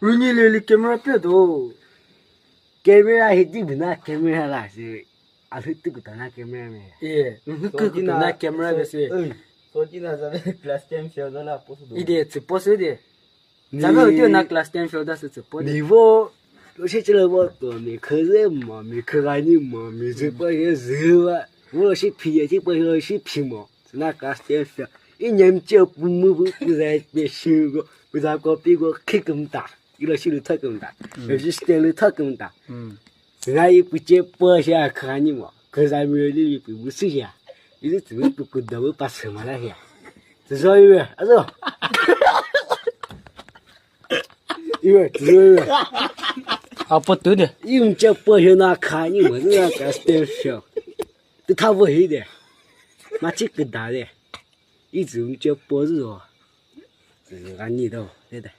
Unile camera pedo. Camera hiti bina camera la se. Afitu kutana camera me. Eh, na camera bese. Sotina zabe class 10 fieldo la posu do. Ide tseposu de. Zabe dio na class 10 fieldo se tsepo. 你我，我是这我多没可人嘛，没可爱你嘛，没这把也热啊。我是皮也这把我是皮嘛，那个点小，一年就不在别修过，不然个比我开更大，一个修的特更大，有些修的特更大。那也不接播下看你嘛，可是还没有你不是呀，你是怎么不顾到我把什么了呀？至少有啊，是吧？因为只有。Apa tu de? Yung cha po hiyo na kani mo na ka stem show. Tu ta bo hi de. Ma chi ke da de. 一直用cha po zi o. Ga ni do, de de.